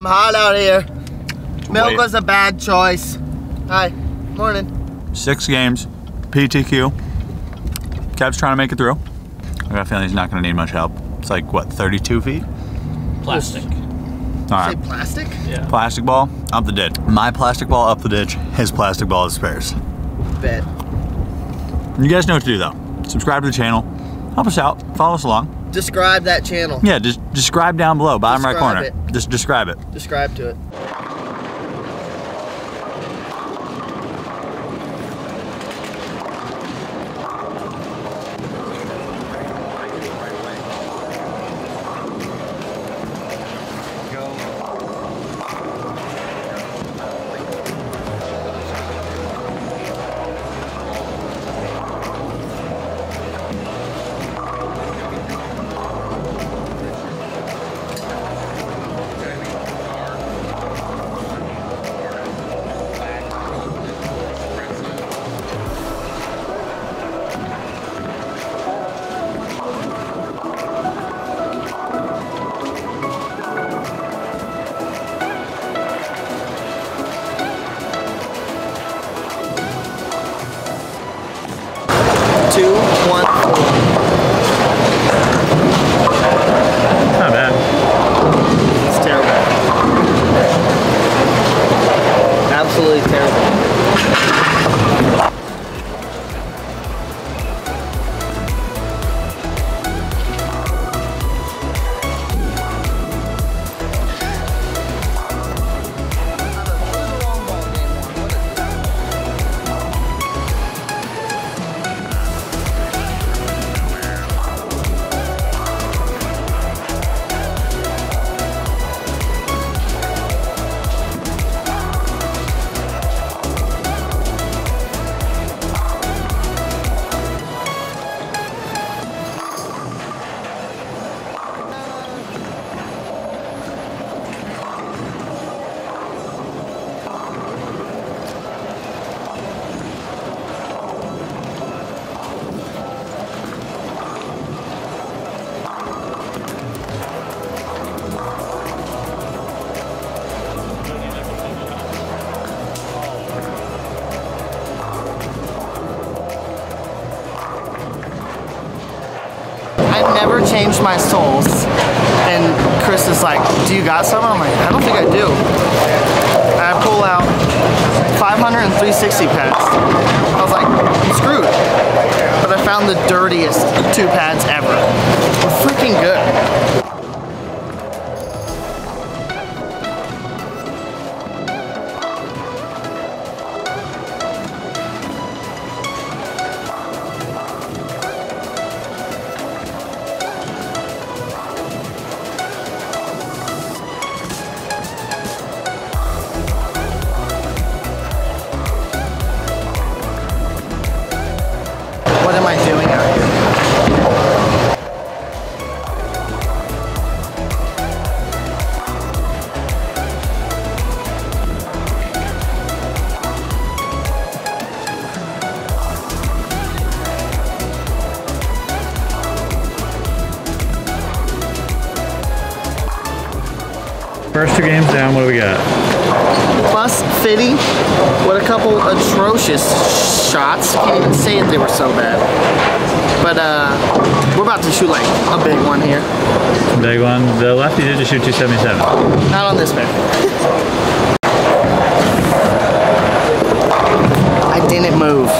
I'm hot out here. Milk was a bad choice. Hi, morning. 6 games, PTQ. Kev's trying to make it through. I got a feeling he's not going to need much help. It's like, what, 32 feet? Plastic. All right. Say plastic? Yeah. Plastic ball, up the ditch. My plastic ball, up the ditch. His plastic ball is spares. Bet. You guys know what to do, though. Subscribe to the channel. Help us out. Follow us along. Describe that channel. Yeah, just describe down below, bottom right corner. It. Just describe it. Describe to it. Not bad. It's terrible. Absolutely terrible. I've never changed my soles, and Chris is like, do you got some? I'm like, I don't think I do. And I pull out 500 and 360 pads. I was like, I'm screwed. But I found the dirtiest 2 pads ever. They're freaking good. What am I doing out here? First 2 games down, what do we got? Plus 50 with a couple atrocious shots. Can't even say it, they were so bad. But we're about to shoot like a big one here. Big one. The lefty did just shoot 277. Not on this man. I didn't move.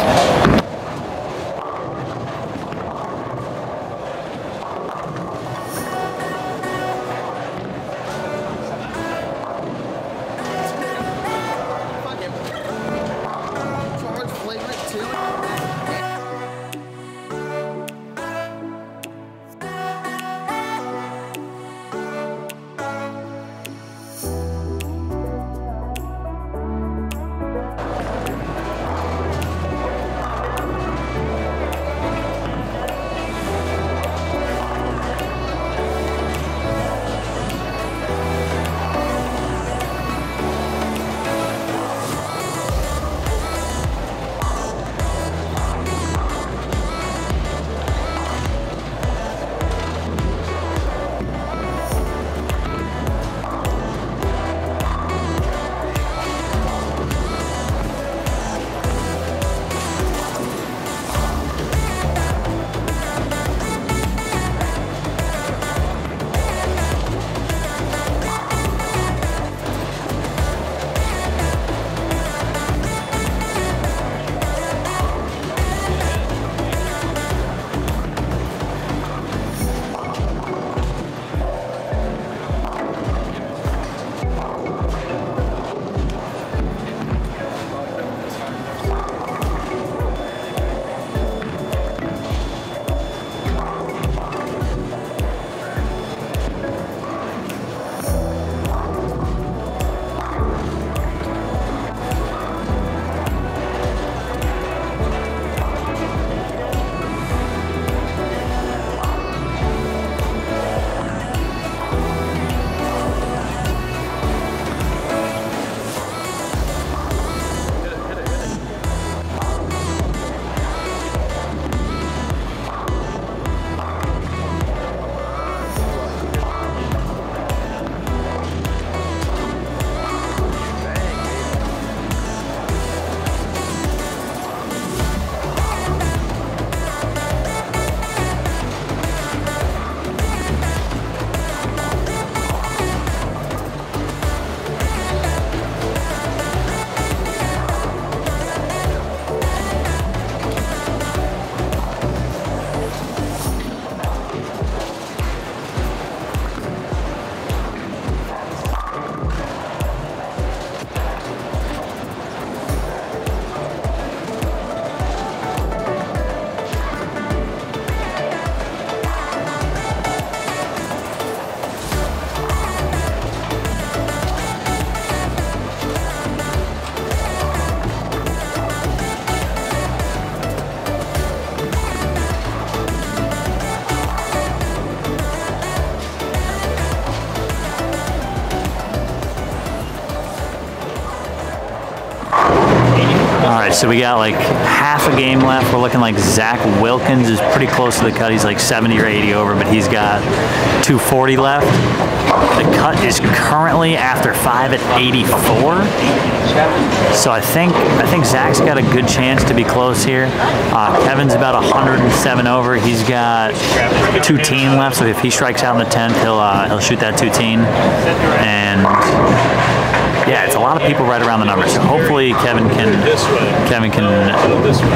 right, so we got like half a game left. We're looking like Zach Wilkins is pretty close to the cut. He's like 70 or 80 over, but he's got 240 left. The cut is currently after 5 at 84. So I think Zach's got a good chance to be close here. Kevin's about 107 over. He's got 210 left, so if he strikes out in the 10th, he'll shoot that 210. And yeah, it's a lot of people right around the numbers. So hopefully Keven can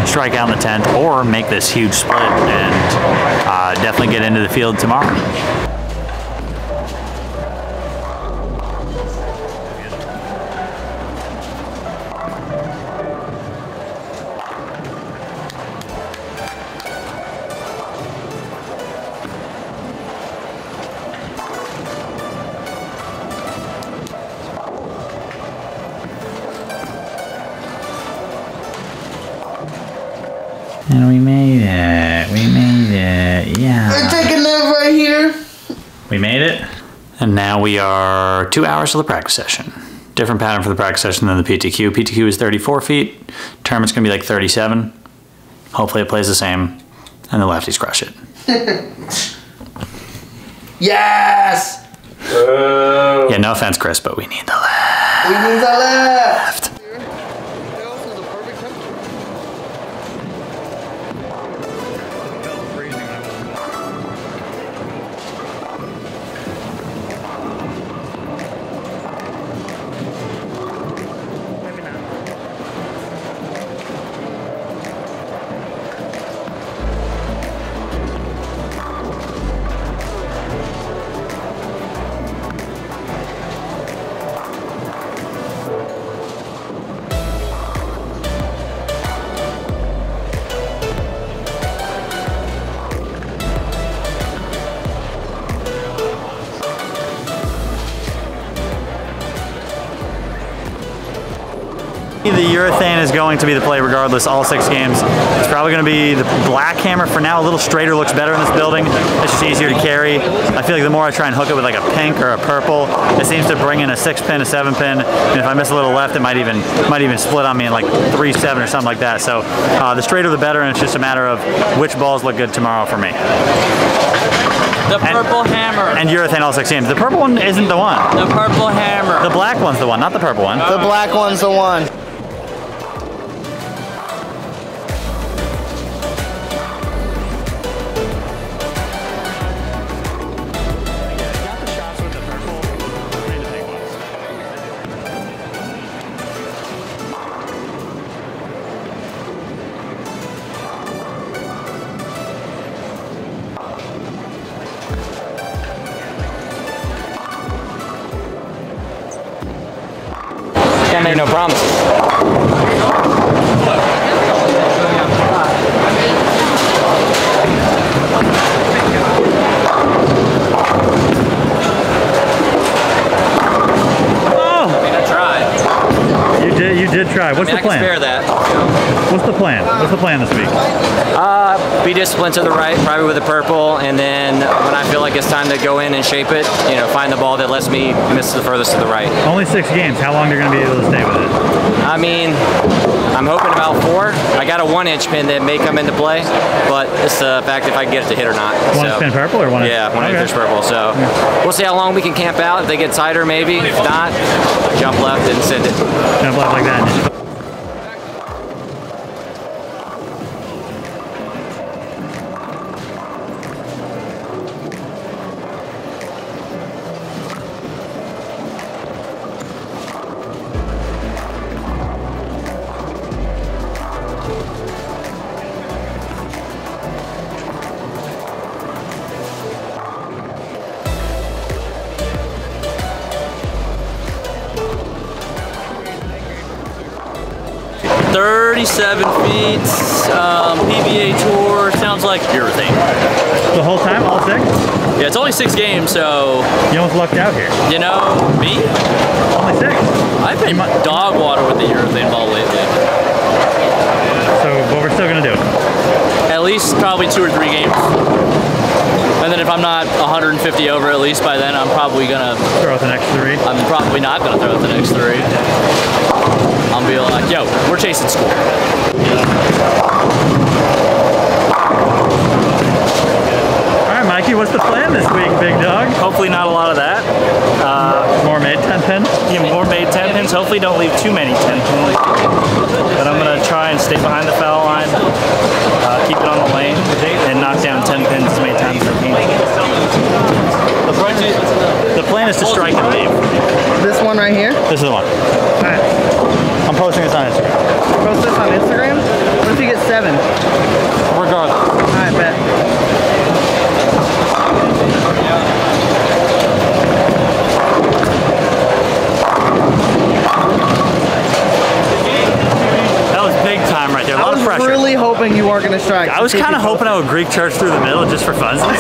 strike out in the 10th or make this huge split and definitely get into the field tomorrow. And we made it, yeah. I'm taking that right here. We made it. And now we are 2 hours to the practice session. Different pattern for the practice session than the PTQ. PTQ is 34 feet. Tournament's gonna be like 37. Hopefully it plays the same, and the lefties crush it. Yes! Yeah, no offense, Chris, but we need the left. We need the left. The urethane is going to be the play regardless, all 6 games. It's probably going to be the black hammer for now. A little straighter looks better in this building. It's just easier to carry. I feel like the more I try and hook it with like a pink or a purple, it seems to bring in a 6-pin, a 7-pin, and if I miss a little left, it might even split on me in like 3-7 or something like that. So the straighter the better, and it's just a matter of which balls look good tomorrow for me. The purple hammer. And urethane all 6 games. The purple one isn't the one. The purple hammer. The black one's the one, not the purple one. The black one's the one. Can't make no promises. You did try. What's the plan? I can spare that. What's the plan? What's the plan this week? Be disciplined to the right, probably with the purple, and then when I feel like it's time to go in and shape it, you know, find the ball that lets me miss the furthest to the right. Only 6 games. How long are you going to be able to stay with it? I mean, I'm hoping about 4. I got a 1-inch pin that may come into play, but it's the fact if I can get it to hit or not. 1-inch pin purple or 1-inch? Yeah, 1-inch purple. So we'll see how long we can camp out. If they get tighter, maybe. If not, jump left and send it. Jump left like that. 37 feet, PBA tour, sounds like urethane. The whole time, all 6? Yeah, it's only 6 games, so... You almost lucked out here. You know, me? Only 6? I've been dog water with the urethane ball lately. So, but we're still going to do it? At least probably 2 or 3 games. And then if I'm not 150 over at least by then, I'm probably going to... Throw out the next 3? I'm probably not going to throw out the next 3. and be like, yo, we're chasing school. All right, Mikey, what's the plan this week, big dog? Hopefully not a lot of that. More made 10 pins? Yeah, more made 10 pins. Hopefully don't leave too many 10 pins. But I'm going to try and stay behind the foul line, keep it on the lane, and knock down 10 pins as many times as I can. The plan is to strike and leave. This one right here? This is the one. Alright. I'm posting this on Instagram. Post this on Instagram? What if you get 7? Regardless. Alright, bet. That was big time right there. A lot of pressure. I was really hoping you weren't going to strike. I was kind of hoping I would Greek charge through the middle just for funsies.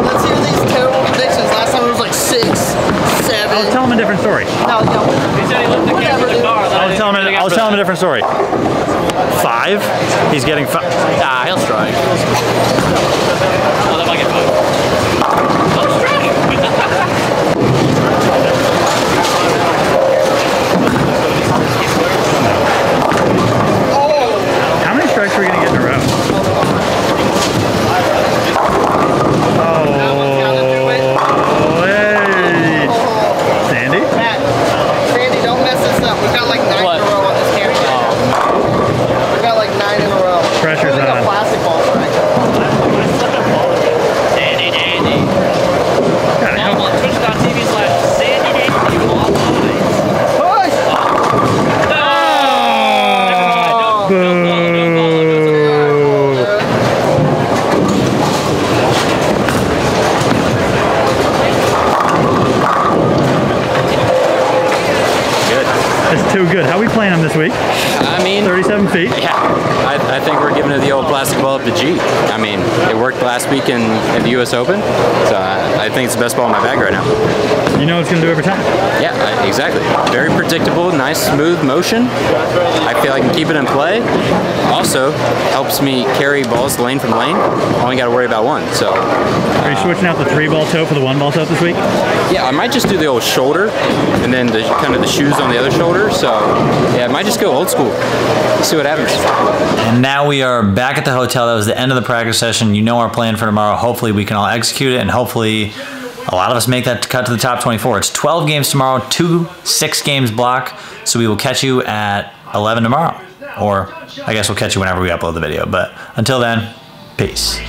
Let's hear these terrible predictions. Last time it was like 6, 7. I'll tell him a different story. No. He said he left the camera in the car. I'll tell him a different story. 5? He's getting 5. Nah, he'll strike. Oh, that might get 5. He'll strike. How many strikes are we going to get in a row? Too good. How are we playing them this week? I mean, 37 feet. Yeah, I think we're giving it the old plastic ball up the G. I mean, it worked last week in the U.S. Open, so I think it's the best ball in my bag right now. You know what it's going to do every time. Yeah, exactly. Very predictable, nice, smooth motion. I feel I can keep it in play. Also, helps me carry balls lane from lane. Only got to worry about one. So. Are you switching out the 3-ball toe for the 1-ball toe this week? Yeah, I might just do the old shoulder, and then the kind of the shoes on the other shoulder. So, yeah, I might just go old school. See what happens. And now we are back at the hotel. That was the end of the practice session. You know our plan for tomorrow. Hopefully we can all execute it, and hopefully a lot of us make that cut to the top 24. It's 12 games tomorrow, 2 6-games block. So we will catch you at 11 tomorrow. Or I guess we'll catch you whenever we upload the video. But until then, peace.